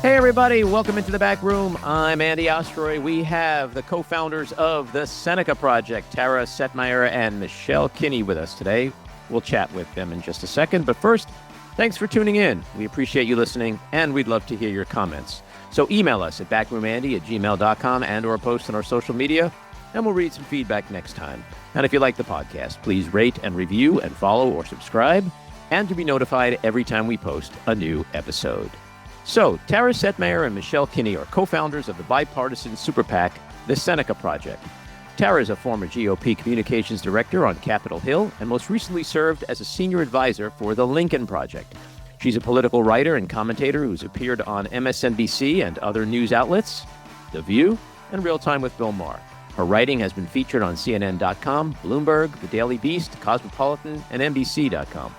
Hey, everybody. Welcome into the back room. I'm Andy Ostroy. We have the co-founders of the Seneca Project, Tara Setmayer and Michelle Kinney, with us today. We'll chat with them in just a second. But first, thanks for tuning in. We appreciate you listening, and we'd love to hear your comments. So email us at backroomandy@gmail.com and or post on our social media, and we'll read some feedback next time. And if you like the podcast, please rate and review and follow or subscribe, and to be notified every time we post a new episode. So, Tara Setmayer and Michelle Kinney are co-founders of the bipartisan superpac, the Seneca Project. Tara is a former GOP Communications Director on Capitol Hill and most recently served as a senior advisor for the Lincoln Project. She's a political writer and commentator who's appeared on MSNBC and other news outlets, The View, and Real Time with Bill Maher. Her writing has been featured on CNN.com, Bloomberg, The Daily Beast, Cosmopolitan, and NBC.com.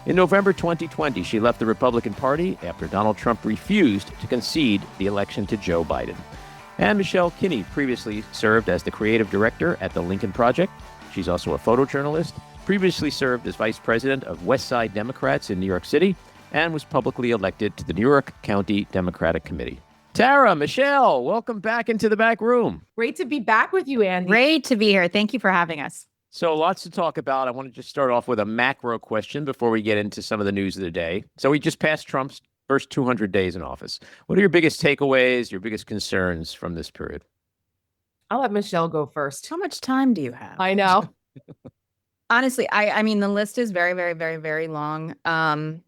In November 2020, she left the Republican Party after Donald Trump refused to concede the election to Joe Biden. And Michelle Kinney previously served as the creative director at the Lincoln Project. She's also a photojournalist, previously served as vice president of WestSide Democrats in New York City, and was publicly elected to the New York County Democratic Committee. Tara, Michelle, welcome back into the back room. Great to be back with you, Andy. Great to be here. Thank you for having us. So lots to talk about. I want to just start off with a macro question before we get into some of the news of the day. So we just passed Trump's first 200 days in office. What are your biggest takeaways, your biggest concerns from this period? I'll let Michelle go first. How much time do you have? I know. Honestly, I mean, the list is very, very, very, very long. I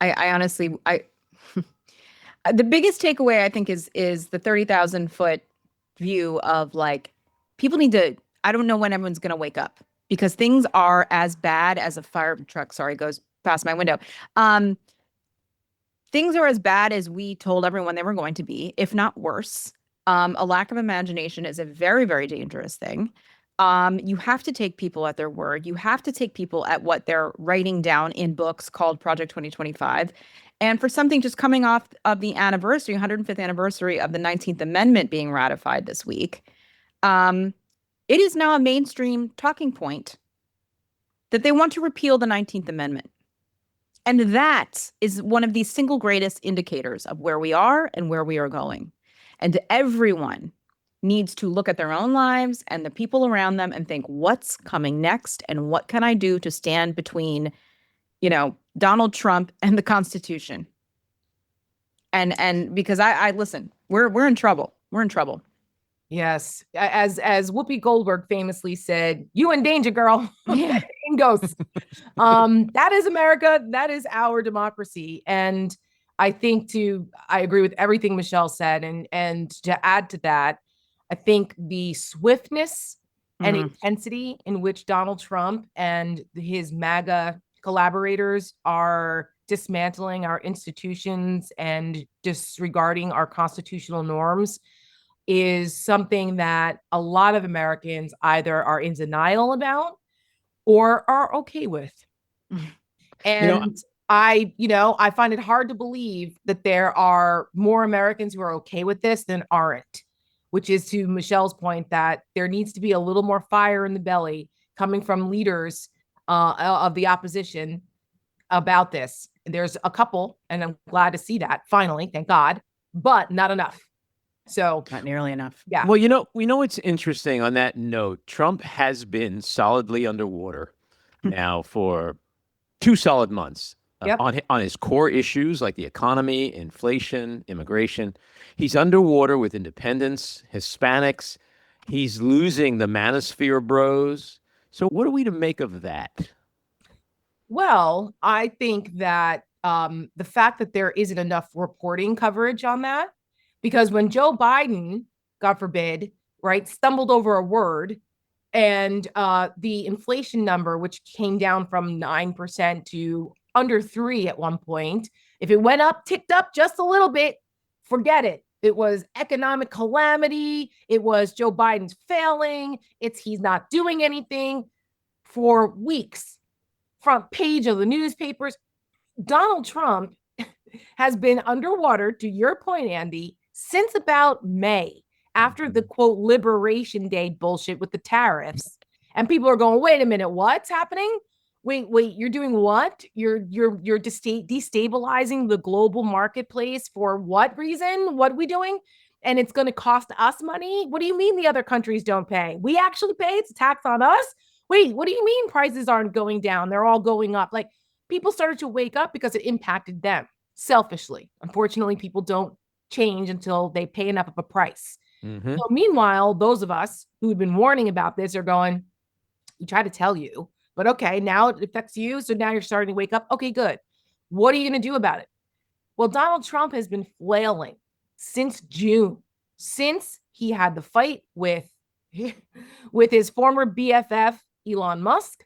honestly, the biggest takeaway I think is the 30,000 foot view of like, people need to, I don't know when everyone's going to wake up because things are as bad as a fire truck. Sorry, goes past my window. Things are as bad as we told everyone they were going to be, if not worse. A lack of imagination is a very, very dangerous thing. You have to take people at their word. You have to take people at what they're writing down in books called Project 2025. And for something just coming off of the anniversary, 105th anniversary of the 19th Amendment being ratified this week, it is now a mainstream talking point that they want to repeal the 19th Amendment. And that is one of the single greatest indicators of where we are and where we are going. And everyone needs to look at their own lives and the people around them and think, what's coming next? And what can I do to stand between, Donald Trump and the Constitution? And because I listen, we're in trouble. We're in trouble. Yes. As Whoopi Goldberg famously said, you in danger, girl. Yeah. In ghosts. That is America. That is our democracy. And I think I agree with everything Michelle said. And to add to that, I think the swiftness and intensity in which Donald Trump and his MAGA collaborators are dismantling our institutions and disregarding our constitutional norms is something that a lot of Americans either are in denial about or are okay with. And I find it hard to believe that there are more Americans who are okay with this than aren't, which is to Michelle's point that there needs to be a little more fire in the belly coming from leaders of the opposition about this. There's a couple, and I'm glad to see that finally, thank God, but not enough. So not nearly enough. Yeah. Well, we know it's interesting on that note. Trump has been solidly underwater now for 2 solid months on his core issues like the economy, inflation, immigration. He's underwater with independents, Hispanics. He's losing the manosphere bros. So what are we to make of that? Well, I think that the fact that there isn't enough reporting coverage on that, because when Joe Biden, God forbid, right, stumbled over a word and the inflation number, which came down from 9% to under 3% at one point, if it went up, ticked up just a little bit, forget it. It was economic calamity. It was Joe Biden's failing. He's not doing anything for weeks. Front page of the newspapers. Donald Trump has been underwater, to your point, Andy, since about May, after the quote Liberation Day bullshit with the tariffs. And people are going, wait a minute, what's happening? wait, you're doing what? You're destabilizing the global marketplace for what reason? What are we doing? And it's going to cost us money. What do you mean the other countries don't pay? We actually pay. It's a tax on us. Wait, what do you mean prices aren't going down? They're all going up. Like, people started to wake up because it impacted them selfishly. Unfortunately, people don't change until they pay enough of a price. Mm-hmm. So meanwhile, those of us who had been warning about this are going, we try to tell you, but okay, now it affects you. So now you're starting to wake up. Okay, good. What are you going to do about it? Well, Donald Trump has been flailing since June, since he had the fight with his former BFF, Elon Musk,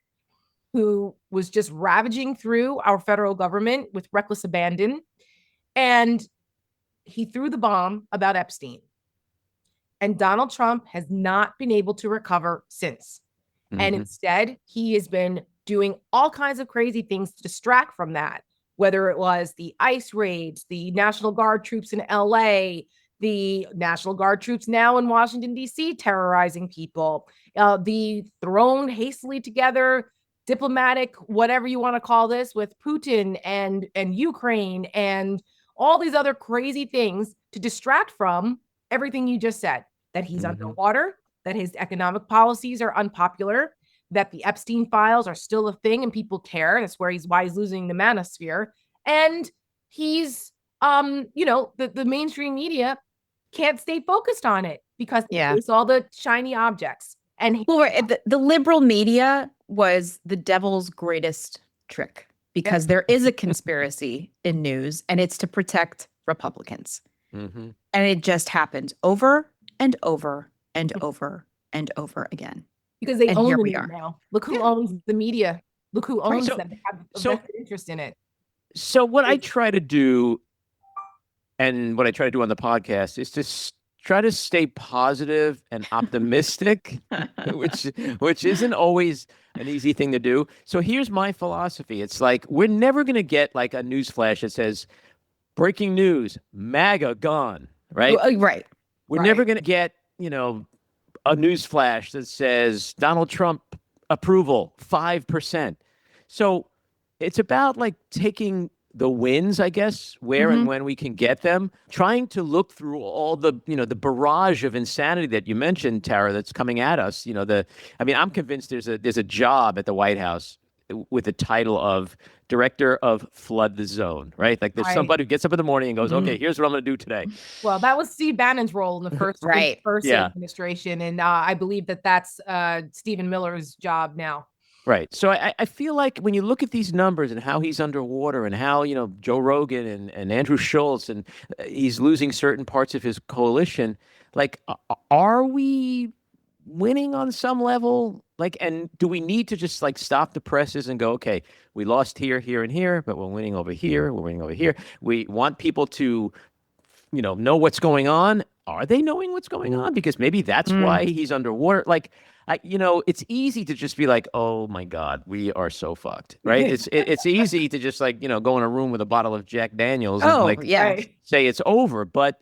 who was just ravaging through our federal government with reckless abandon. And he threw the bomb about Epstein. And Donald Trump has not been able to recover since. Mm-hmm. And instead, he has been doing all kinds of crazy things to distract from that, whether it was the ICE raids, the National Guard troops in LA, the National Guard troops now in Washington, D.C., terrorizing people, the thrown hastily together diplomatic, whatever you want to call this, with Putin and Ukraine and all these other crazy things to distract from everything you just said, that he's underwater, that his economic policies are unpopular, that the Epstein files are still a thing and people care. That's why he's losing the manosphere. And he's, the mainstream media can't stay focused on it because it's all the shiny objects. And the liberal media was the devil's greatest trick, because there is a conspiracy in news, and it's to protect Republicans. Mm-hmm. And it just happened over and over and over and over again. Because they own the media now. Look who owns the media. Look who owns them. They have a vested interest in it. So what I try to do, and what I try to do on the podcast, is to try to stay positive and optimistic, which isn't always an easy thing to do. So here's my philosophy. It's like, we're never going to get like a news flash that says, breaking news, MAGA gone, right? Right. We're never going to get, a news flash that says Donald Trump approval, 5%. So it's about like taking the wins, I guess, where and when we can get them, trying to look through all the, the barrage of insanity that you mentioned, Tara, that's coming at us. I'm convinced there's a job at the White House with the title of Director of Flood the Zone, right? Like there's somebody who gets up in the morning and goes, okay, here's what I'm going to do today. Well, that was Steve Bannon's role in the first administration. And I believe that's Stephen Miller's job now. Right. So I feel like when you look at these numbers and how he's underwater and how, Joe Rogan and Andrew Schultz, and he's losing certain parts of his coalition, like, are we winning on some level? Like, and do we need to just like stop the presses and go, okay, we lost here, here, and here, but we're winning over here. We're winning over here. We want people to, know what's going on. Are they knowing what's going on? Because maybe that's why he's underwater. Like, it's easy to just be like, oh my God, we are so fucked, right? It's easy to just like, go in a room with a bottle of Jack Daniels and say it's over. But,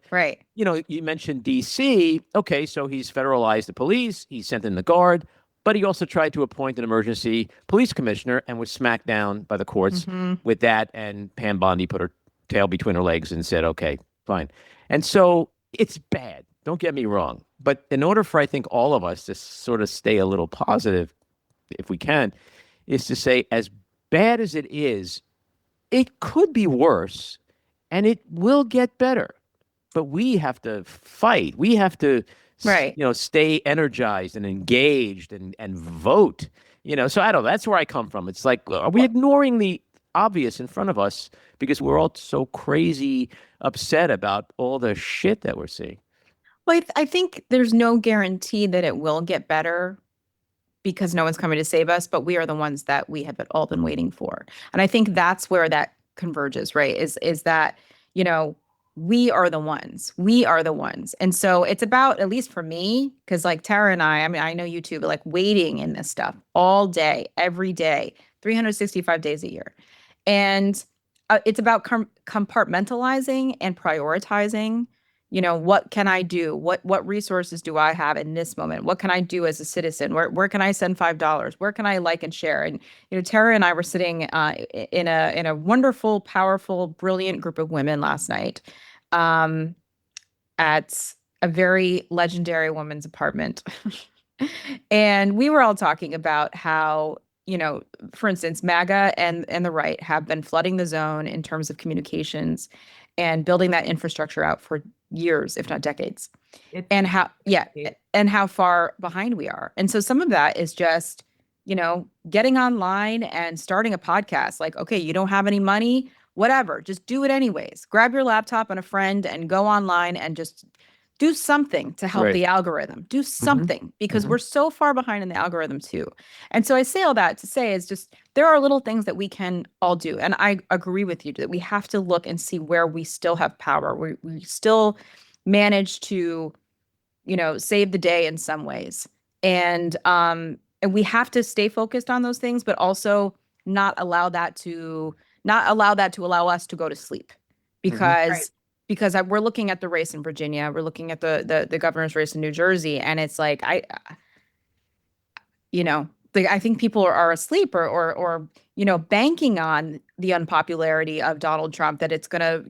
you mentioned DC. Okay, so he's federalized the police. He sent in the Guard. But he also tried to appoint an emergency police commissioner and was smacked down by the courts with that. And Pam Bondi put her tail between her legs and said, okay, fine. And so it's bad. Don't get me wrong. But in order for, I think, all of us to sort of stay a little positive, if we can, is to say, as bad as it is, it could be worse and it will get better. But we have to fight. We have to stay energized and engaged and vote, so I don't know. That's where I come from. It's like, are we ignoring the obvious in front of us because we're all so crazy upset about all the shit that we're seeing? Well, I think there's no guarantee that it will get better because no one's coming to save us, but we are the ones that we have all been waiting for. And I think that's where that converges, right? Is that, we are the ones. We are the ones. And so it's about, at least for me, because like Tara and I mean, I know you too, but like waiting in this stuff all day, every day, 365 days a year. And it's about compartmentalizing and prioritizing what can I do? What resources do I have in this moment? What can I do as a citizen? Where can I send $5? Where can I like and share? And Tara and I were sitting in a wonderful, powerful, brilliant group of women last night, at a very legendary woman's apartment. And we were all talking about how, for instance, MAGA and the right have been flooding the zone in terms of communications and building that infrastructure out for years, if not decades. And how far behind we are. And so some of that is just, getting online and starting a podcast. Like, okay, you don't have any money, whatever, just do it anyways. Grab your laptop and a friend and go online and just do something to help the algorithm. Do something, because we're so far behind in the algorithm too. And so I say all that to say is just there are little things that we can all do. And I agree with you that we have to look and see where we still have power. We still manage to, save the day in some ways. And we have to stay focused on those things, but also not allow that to allow us to go to sleep, because we're looking at the race in Virginia, we're looking at the governor's race in New Jersey, and it's like I think people are asleep or banking on the unpopularity of Donald Trump, that it's gonna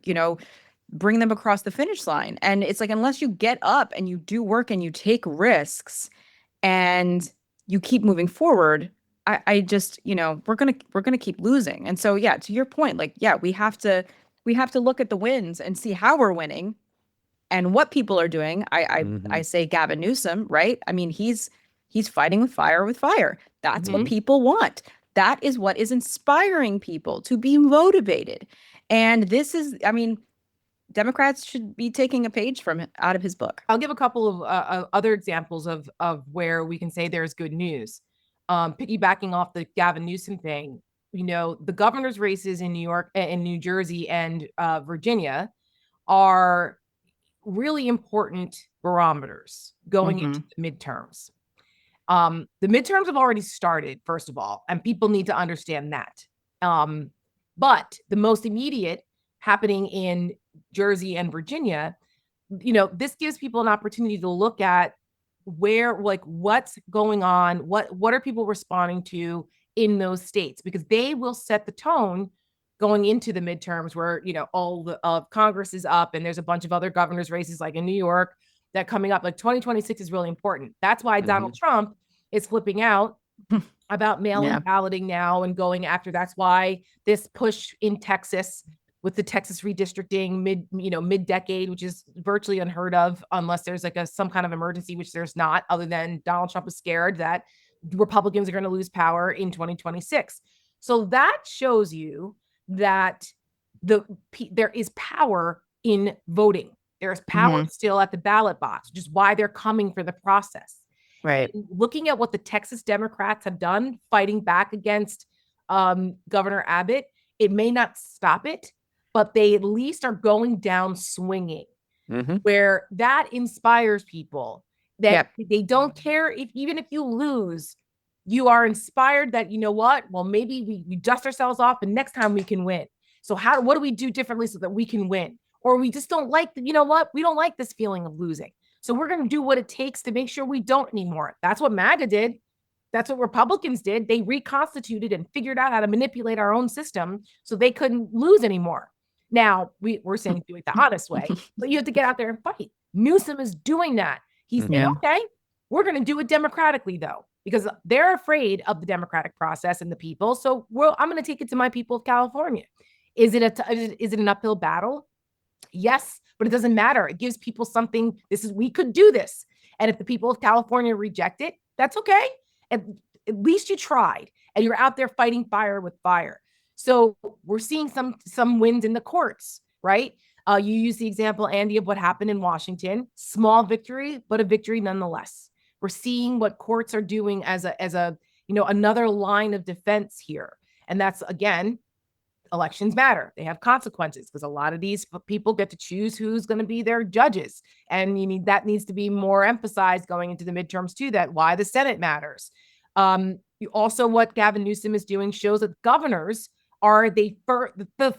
bring them across the finish line. And it's like, unless you get up and you do work and you take risks and you keep moving forward, I just we're gonna keep losing. And so to your point, like we have to look at the wins and see how we're winning and what people are doing. I say Gavin Newsom, right? I mean, he's fighting with fire. That's what people want. That is what is inspiring people to be motivated. And this is, Democrats should be taking a page out of his book. I'll give a couple of other examples of where we can say there's good news. Piggybacking off the Gavin Newsom thing, the governor's races in New York and New Jersey and Virginia are really important barometers going into the midterms. The midterms have already started, first of all, and people need to understand that. But the most immediate happening in Jersey and Virginia, this gives people an opportunity to look at what's going on, what are people responding to in those states, because they will set the tone going into the midterms, where all of Congress is up and there's a bunch of other governor's races like in New York that coming up. Like 2026 is really important. That's why Donald Trump is flipping out about mail-in balloting now and going after. That's why this push in Texas with the Texas redistricting mid-decade, which is virtually unheard of unless there's like some kind of emergency, which there's not, other than Donald Trump is scared that Republicans are going to lose power in 2026. So that shows you that there is power in voting. There's power still at the ballot box, which is why they're coming for the process. Right. And looking at what the Texas Democrats have done, fighting back against Governor Abbott, it may not stop it, but they at least are going down swinging, where that inspires people that they don't care even if you lose, you are inspired that, well, maybe we dust ourselves off and next time we can win. So what do we do differently so that we can win? Or we just don't like, we don't like this feeling of losing. So we're going to do what it takes to make sure we don't anymore. That's what MAGA did. That's what Republicans did. They reconstituted and figured out how to manipulate our own system so they couldn't lose anymore. Now, we're saying do it the honest way, but you have to get out there and fight. Newsom is doing that. He's saying, okay, we're going to do it democratically, though, because they're afraid of the democratic process and the people. So I'm going to take it to my people of California. Is it an uphill battle? Yes, but it doesn't matter. It gives people something. We could do this. And if the people of California reject it, that's okay. At least you tried and you're out there fighting fire with fire. So we're seeing some wins in the courts, right? You use the example, Andy, of what happened in Washington. Small victory, but a victory nonetheless. We're seeing what courts are doing as another line of defense here. And that's, again, elections matter. They have consequences because a lot of these people get to choose who's going to be their judges. And that needs to be more emphasized going into the midterms too, that why the Senate matters. Also, what Gavin Newsom is doing shows that governors are the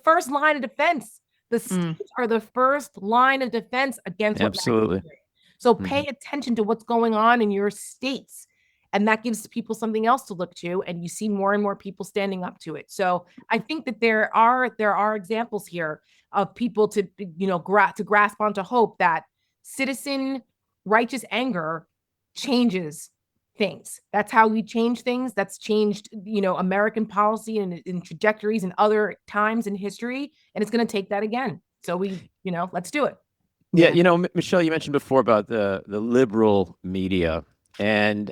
first line of defense The states are the first line of defense against what Absolutely. Max is doing. So pay attention to what's going on in your states. And that gives people something else to look to. And you see more and more people standing up to it. So I think that there are examples here of people to, to grasp onto hope that citizen righteous anger changes things. That's how we change things. That's changed, American policy and in trajectories and other times in history. And it's going to take that again. So let's do it. Yeah. Michelle, you mentioned before about the liberal media, and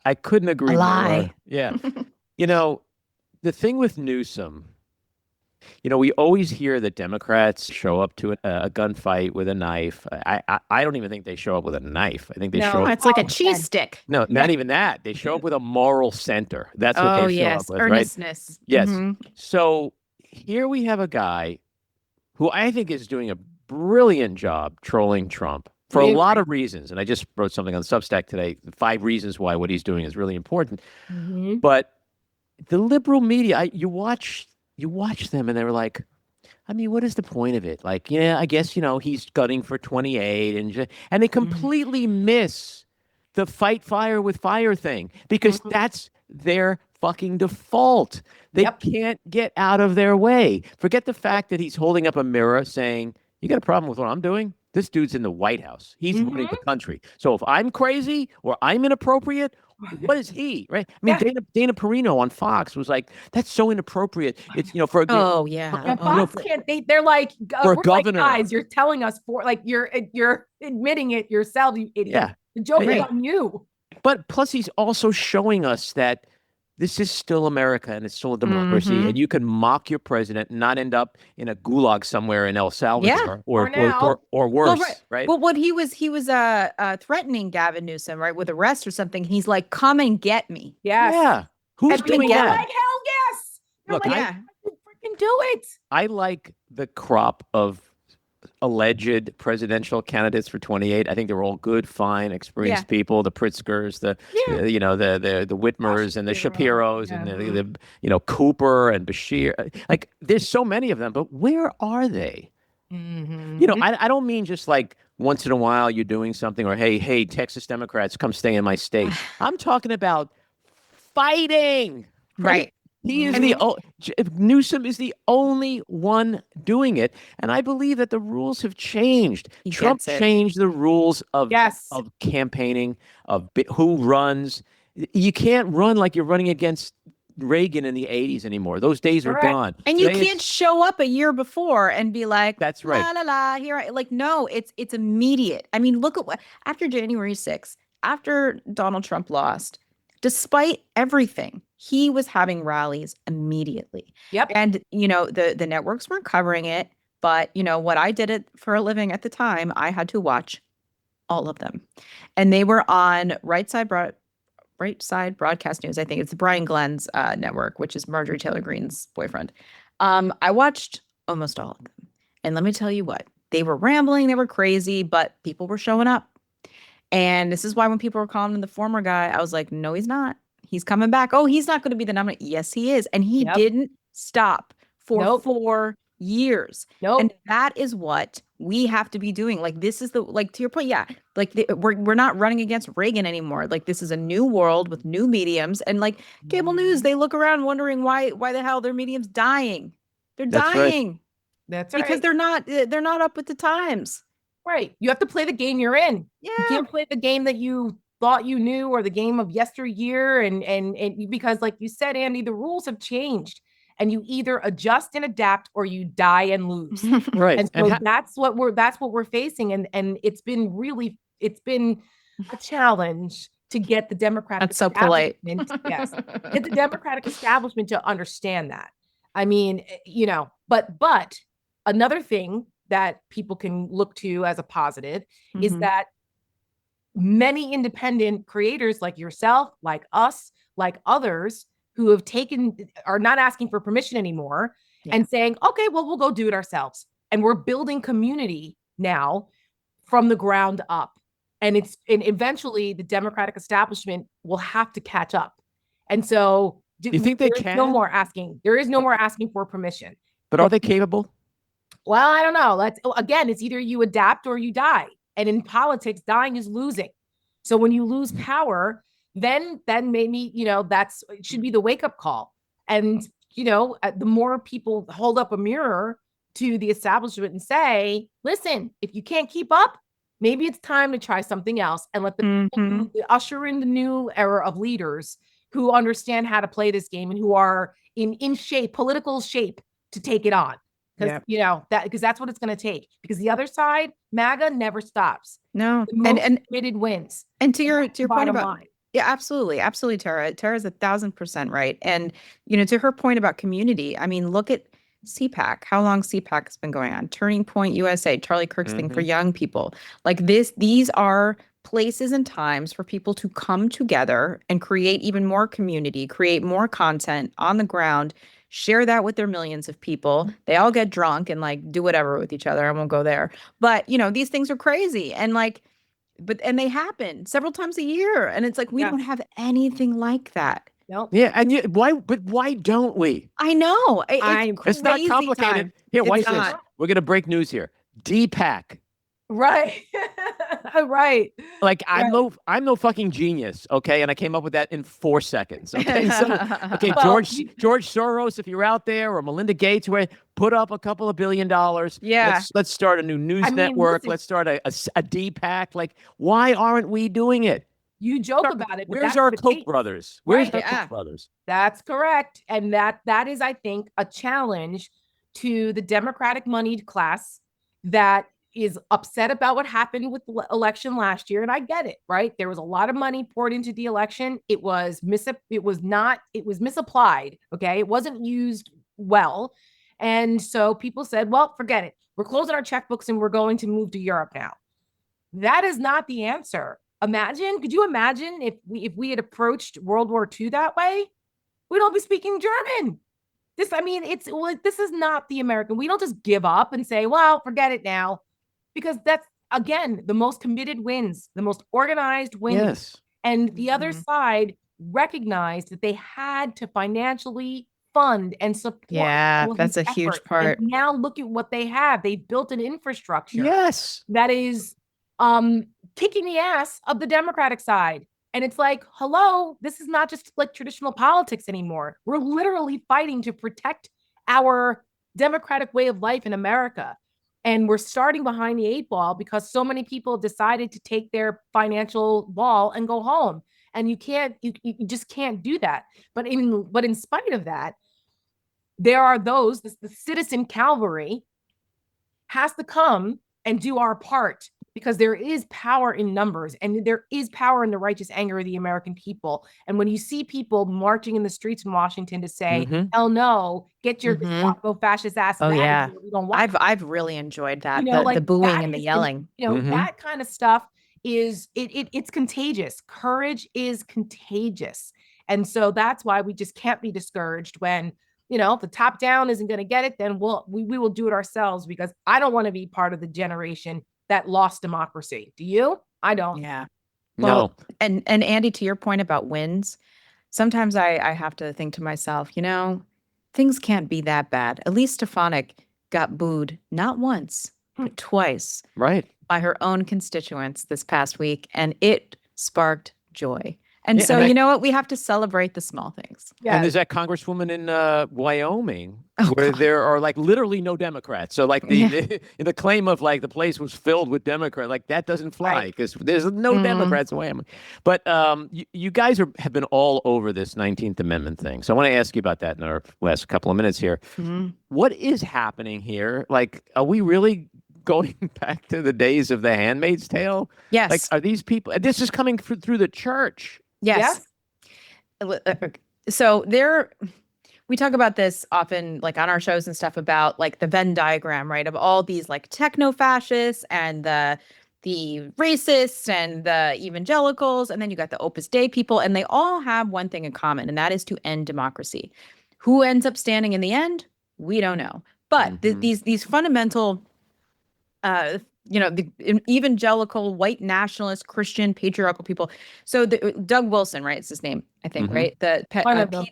I couldn't agree more. Yeah. The thing with Newsom, we always hear that Democrats show up to a gunfight with a knife. I don't even think they show up with a knife. I think they show up. It's like a cheese stick. No, not even that. They show up with a moral center. That's what they show up with, earnestness. Right? Yes. So here we have a guy who I think is doing a brilliant job trolling Trump for a lot of reasons. And I just wrote something on Substack today, 5 reasons why what he's doing is really important. But the liberal media, you watch them and they're like, I mean, what is the point of it? Like, I guess, he's gunning for 28 and they completely miss the fight fire with fire thing because that's their fucking default. They can't get out of their way. Forget the fact that he's holding up a mirror saying, you got a problem with what I'm doing? This dude's in the White House. He's running the country. So if I'm crazy or I'm inappropriate, what is he, right? I mean, Dana Perino on Fox was like, that's so inappropriate. It's, for a Fox can't, they're like, for a governor. Like, guys, you're telling us you're admitting it yourself, you idiot. Yeah. The joke is on you. But plus he's also showing us that this is still America and it's still a democracy, and you can mock your president and not end up in a gulag somewhere in El Salvador or worse, right? Well, what he was threatening Gavin Newsom, right, with arrest or something. He's like, "Come and get me." Yeah. Who's doing that? Like, hell yes. Look, I freaking do it. I like the crop of alleged presidential candidates for 28. I think they're all good, fine, experienced people. The Pritzkers, the Whitmers and the Shapiros and the Cooper and Bashir. Like, there's so many of them, but where are they? I don't mean just like once in a while you're doing something or hey, Texas Democrats, come stay in my state. I'm talking about fighting. Right. He is Newsom is the only one doing it, and I believe that the rules have changed. Trump changed the rules of campaigning, of who runs. You can't run like you're running against Reagan in the 80s anymore. Those days are gone. And you can't show up a year before and be like, that's right. La la la. Here, no, it's immediate. I mean, look at what after January 6th, after Donald Trump lost. Despite everything, he was having rallies immediately. And, the networks weren't covering it. But, what I did it for a living at the time, I had to watch all of them. And they were on Right Side Broadcast News. I think it's Brian Glenn's network, which is Marjorie Taylor Greene's boyfriend. I watched almost all of them. And let me tell you what, they were rambling, they were crazy, but people were showing up. And this is why when people were calling him the former guy, I was like, no, he's not. He's coming back. Oh, he's not going to be the nominee. Yes, he is. And he didn't stop for 4 years. And that is what we have to be doing. Like, this is to your point. Yeah. Like we're not running against Reagan anymore. Like, this is a new world with new mediums, and like cable news, they look around wondering why the hell their medium's dying. They're dying. That's right. Because they're not up with the times. Right. You have to play the game you're in. Yeah. You can't play the game that you thought you knew or the game of yesteryear. And because like you said, Andy, the rules have changed and you either adjust and adapt or you die and lose. Right. And so that's what we're facing. And it's been a challenge to get the Democratic That's so polite. Yes. Get the Democratic establishment to understand that. I mean, but another thing that people can look to as a positive is that many independent creators like yourself, like us, like others who are not asking for permission anymore and saying, okay, well, we'll go do it ourselves. And we're building community now from the ground up. And eventually the Democratic establishment will have to catch up. And so do you think they can? There is no more asking for permission. But are they capable? Well, I don't know. Again, it's either you adapt or you die. And in politics, dying is losing. So when you lose power, then maybe, it should be the wake-up call. And, the more people hold up a mirror to the establishment and say, listen, if you can't keep up, maybe it's time to try something else, and let the people usher in the new era of leaders who understand how to play this game and who are in shape, political shape, to take it on. Because that's what it's going to take. Because the other side, MAGA, never stops. No, the most committed wins. And to your point about line. Yeah, absolutely. Absolutely, Tara. Tara's 1,000% right. And, to her point about community, I mean, look at CPAC, how long CPAC has been going on, Turning Point USA, Charlie Kirk's thing for young people. Like these are places and times for people to come together and create even more community, create more content on the ground, share that with their millions of people. They all get drunk and like do whatever with each other. I won't go there. But, these things are crazy. And and they happen several times a year. And it's like, we don't have anything like that. Nope. Yeah. And why don't we? I know. It's not complicated. Time. Here, watch not. this. We're going to break news here. DPAC. Right. Right. Like I'm no fucking genius, okay? And I came up with that in 4 seconds. Okay. So, Well, George Soros, if you're out there, or Melinda Gates, where put up a couple of $1 billion. Yeah. Let's start a new news network. Listen, Let's start a DPAC. Like, why aren't we doing it? You joke about it. But Where's our Koch brothers? Where's Right, our Koch brothers? That's correct. And that is, I think, a challenge to the Democratic moneyed class that is upset about what happened with the election last year. And I get it, right? There was a lot of money poured into the election. It was misapplied. Okay. It wasn't used well. And so people said, well, forget it. We're closing our checkbooks and we're going to move to Europe now. That is not the answer. Could you imagine if we had approached World War II that way? We'd all be speaking German. This is not the American. We don't just give up and say, well, forget it now. Because that's, again, the most committed wins, the most organized wins. Yes. And the other side recognized that they had to financially fund and support. Yeah, that's a huge part. And now look at what they have. They've built an infrastructure. Yes. That is kicking the ass of the Democratic side. And it's like, hello, this is not just like traditional politics anymore. We're literally fighting to protect our democratic way of life in America. And we're starting behind the 8 ball because so many people decided to take their financial ball and go home. And you just can't do that. But in spite of that, there are those, the citizen cavalry has to come and do our part, because there is power in numbers and there is power in the righteous anger of the American people. And when you see people marching in the streets in Washington to say, hell no, get your fascist ass. Oh, yeah. We don't want I've really enjoyed that. like the booing that and the yelling. That kind of stuff is it's contagious. Courage is contagious. And so that's why we just can't be discouraged when, if the top down isn't going to get it, then we will do it ourselves, because I don't want to be part of the generation that lost democracy. Do you? I don't. Yeah. Well, no. And Andy, to your point about wins, sometimes I have to think to myself, things can't be that bad. Elise Stefanik got booed not once, but twice. Right. By her own constituents this past week, and it sparked joy. And so, you know what? We have to celebrate the small things. Yeah. And there's that congresswoman in Wyoming where there are like literally no Democrats. So like the claim of like the place was filled with Democrats, like that doesn't fly because there's no Democrats in Wyoming. But you guys have been all over this 19th Amendment thing. So I want to ask you about that in our last couple of minutes here. What is happening here? Like, are we really going back to the days of The Handmaid's Tale? Yes. Like, are these people? This is coming through the church. Yes. So we talk about this often, like on our shows and stuff, about like the Venn diagram, right, of all these like techno-fascists and the racists and the evangelicals, and then you got the Opus Dei people, and they all have one thing in common, and that is to end democracy. Who ends up standing in the end? We don't know. But these fundamental the evangelical, white nationalist, Christian, patriarchal people. So Doug Wilson, right? It's his name, I think, right? One of them.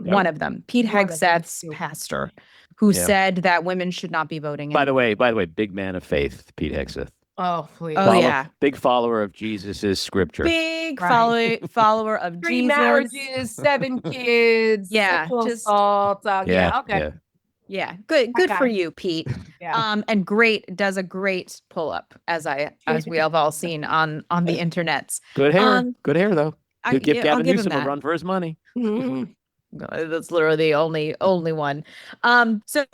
One of them. Pete Hegseth's pastor. who Yeah. said that women should not be voting. By the way, big man of faith, Pete Hegseth. Oh, please. Oh, yeah. Big follower of Jesus's scripture. Big Right. follower of 3 Jesus. marriages, 7 kids, Yeah, sexual just- assault. Yeah, okay. Yeah, good for Okay. you, Pete. Yeah. And does a great pull up as we have all seen on the internets. Good hair. Good hair though. I'll Give Gavin him Newsom a that. run for his money. Mhm. That's literally the only one. So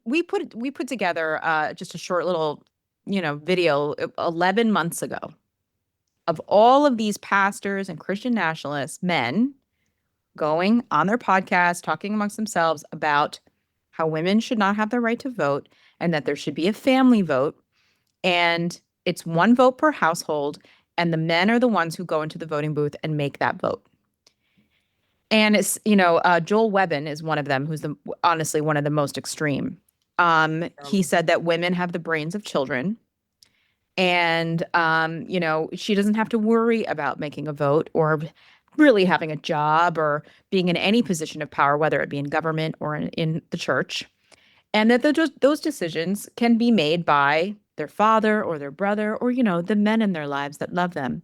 we put together just a short little video 11 months ago of all of these pastors and Christian nationalists, men, going on their podcast talking amongst themselves about how women should not have the right to vote and that there should be a family vote, and it's 1 vote per household, and the men are the ones who go into the voting booth and make that vote. And it's, Joel Webbin is one of them, who's honestly one of the most extreme. He said that women have the brains of children, and she doesn't have to worry about making a vote or really having a job or being in any position of power, whether it be in government or in the church, and that those decisions can be made by their father or their brother or the men in their lives that love them.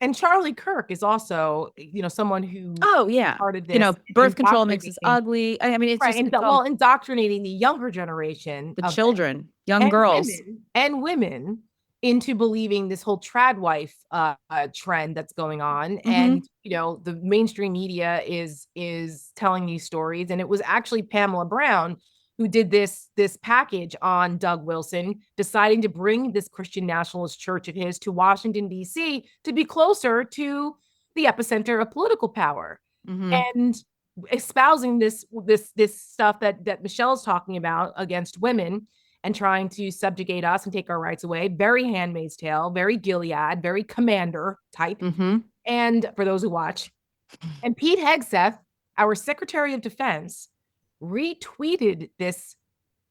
And Charlie Kirk is also, someone who started this. Birth control makes us ugly. I mean, it's right. just Indoctrinating the younger generation, the children, young girls, women into believing this whole trad wife trend that's going on. And the mainstream media is telling these stories. And it was actually Pamela Brown who did this package on Doug Wilson, deciding to bring this Christian nationalist church of his to Washington, D.C. to be closer to the epicenter of political power. And espousing this stuff that Michelle's talking about against women and trying to subjugate us and take our rights away. Very Handmaid's Tale, very Gilead, very Commander type. And for those who watch. And Pete Hegseth, our Secretary of Defense, retweeted this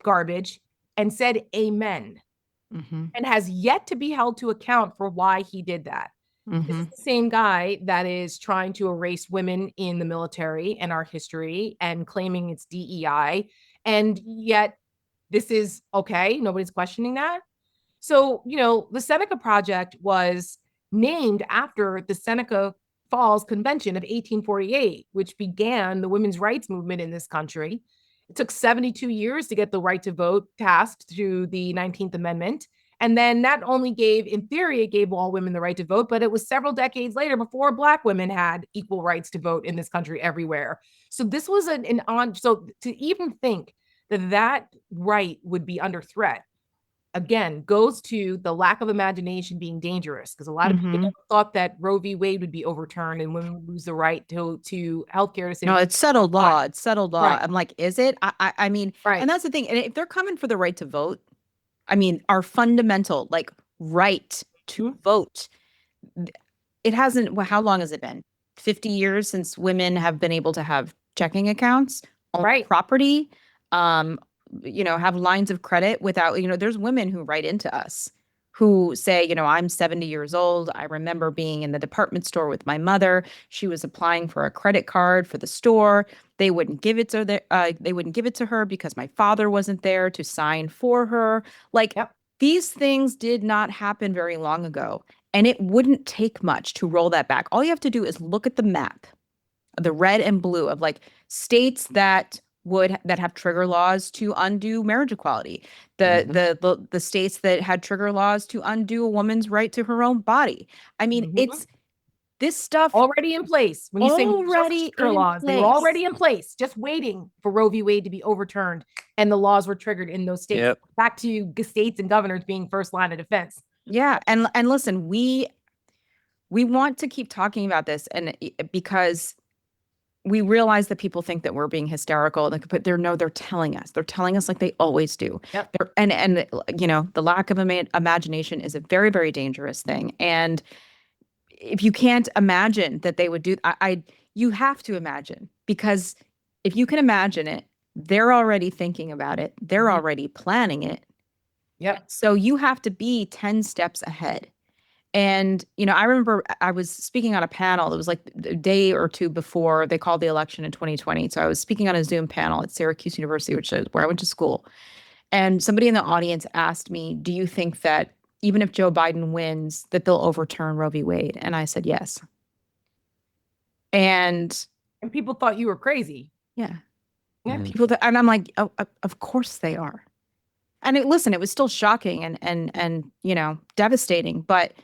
garbage and said amen, and has yet to be held to account for why he did that. This is the same guy that is trying to erase women in the military and our history and claiming it's DEI. And yet this is okay. Nobody's questioning that. So, the Seneca Project was named after the Seneca Falls Convention of 1848, which began the women's rights movement in this country. It took 72 years to get the right to vote passed through the 19th Amendment. And then not only in theory, it gave all women the right to vote, but it was several decades later before Black women had equal rights to vote in this country everywhere. So this was so to even think that right would be under threat, again, goes to the lack of imagination being dangerous, because a lot of people thought that Roe v. Wade would be overturned and women would lose the right to healthcare. No, it's settled law. It's settled law. Right. I'm like, is it? I mean, and that's the thing. And if they're coming for the right to vote, I mean, our fundamental right to vote, it hasn't. Well, how long has it been? 50 years since women have been able to have checking accounts, own property, have lines of credit without, there's women who write into us who say, I'm 70 years old. I remember being in the department store with my mother. She was applying for a credit card for the store. They wouldn't give it to her because my father wasn't there to sign for her. These things did not happen very long ago, and it wouldn't take much to roll that back. All you have to do is look at the map, the red and blue of states that have trigger laws to undo marriage equality, the states that had trigger laws to undo a woman's right to her own body. I mean, it's this stuff already in place. When you say trigger laws, they were already in place, just waiting for Roe v. Wade to be overturned, and the laws were triggered in those states. Back to states and governors being first line of defense. Yeah, and listen, we want to keep talking about this, and because we realize that people think that we're being hysterical, but they're telling us. They're telling us like they always do. And the lack of imagination is a very, very dangerous thing. And if you can't imagine that they would do, you have to imagine, because if you can imagine it, they're already thinking about it. They're already planning it. So you have to be 10 steps ahead. And, I remember I was speaking on a panel. It was like a day or two before they called the election in 2020. So I was speaking on a Zoom panel at Syracuse University, which is where I went to school. And somebody in the audience asked me, do you think that even if Joe Biden wins, that they'll overturn Roe v. Wade? And I said, yes. And people thought you were crazy. Yeah. Mhm. And I'm like, oh, of course they are. And listen, it was still shocking and devastating, but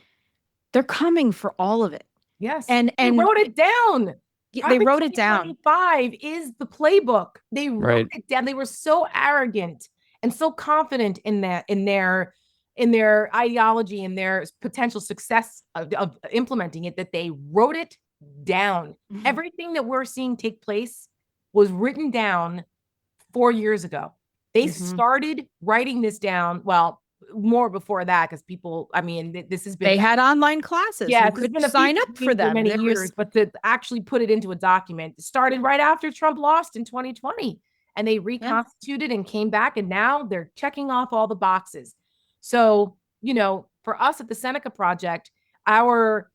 they're coming for all of it. Yes. And they wrote it down. They wrote it down. 5 is the playbook. They wrote it down. They were so arrogant and so confident in that, in their ideology and their potential success of implementing it, that they wrote it down. Mhm. Everything that we're seeing take place was written down 4 years ago. They started writing this down. Well, more before that, because people, this has been. They had online classes. Yeah, you could sign up for them. Many years, but to actually put it into a document started right after Trump lost in 2020, and they reconstituted and came back, and now they're checking off all the boxes. So, for us at the Seneca Project, our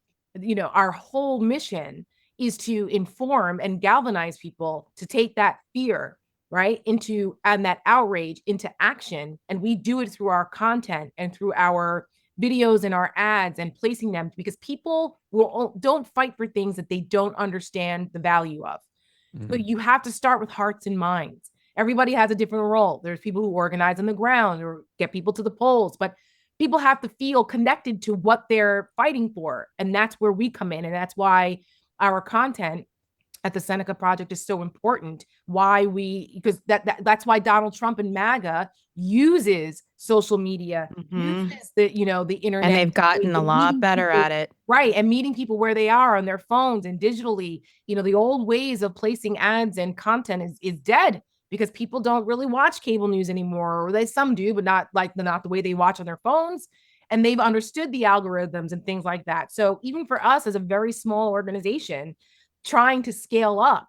whole mission is to inform and galvanize people to take that fear, right, and that outrage into action. And we do it through our content and through our videos and our ads and placing them, because people don't fight for things that they don't understand the value of. So you have to start with hearts and minds. Everybody has a different role. There's people who organize on the ground or get people to the polls, but people have to feel connected to what they're fighting for. And that's where we come in. And that's why our content at the Seneca Project is so important. Because that's why Donald Trump and MAGA uses social media, uses the internet. And they've gotten a lot better at it. Right. And meeting people where they are on their phones and digitally. The old ways of placing ads and content is dead, because people don't really watch cable news anymore. Or some do, but not the way they watch on their phones. And they've understood the algorithms and things like that. So even for us as a very small organization, trying to scale up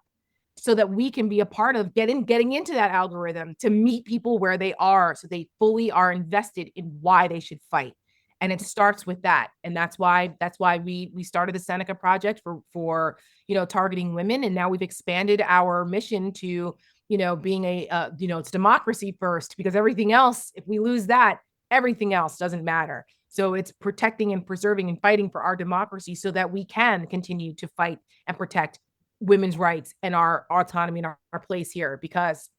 so that we can be a part of getting into that algorithm to meet people where they are, so they fully are invested in why they should fight. And it starts with that. And that's why we started the Seneca Project for targeting women. And now we've expanded our mission to being it's democracy first, because everything else, if we lose that, everything else doesn't matter. So it's protecting and preserving and fighting for our democracy so that we can continue to fight and protect women's rights and our autonomy and our place here. Because,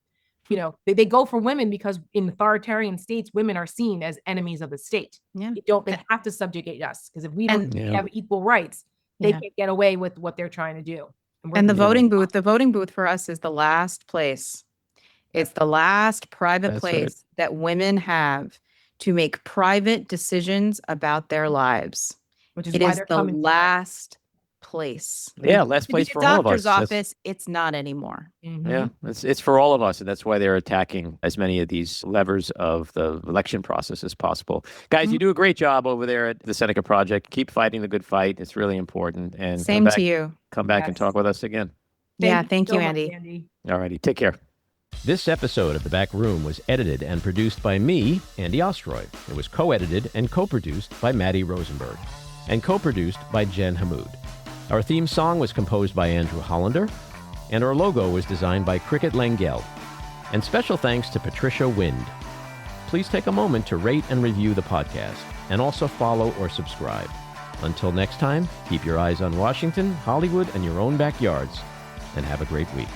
they go for women because in authoritarian states, women are seen as enemies of the state. Yeah. They have to subjugate us, because if we don't have equal rights, they can't get away with what they're trying to do. And the voting booth for us is the last place. It's the last private place that women have to make private decisions about their lives. Which is it why is they're the coming last place. Yeah, last place for all of us. Doctor's office, it's not anymore. Yeah, it's for all of us, and that's why they're attacking as many of these levers of the election process as possible. Guys, you do a great job over there at the Seneca Project. Keep fighting the good fight. It's really important. And same to you. Come back and talk with us again. Thank you, so much, Andy. All righty, take care. This episode of The Back Room was edited and produced by me, Andy Ostroy. It was co-edited and co-produced by Maddie Rosenberg and co-produced by Jen Hammoud. Our theme song was composed by Andrew Hollander, and our logo was designed by Cricket Langell. And special thanks to Patricia Wind. Please take a moment to rate and review the podcast, and also follow or subscribe. Until next time, keep your eyes on Washington, Hollywood, and your own backyards, and have a great week.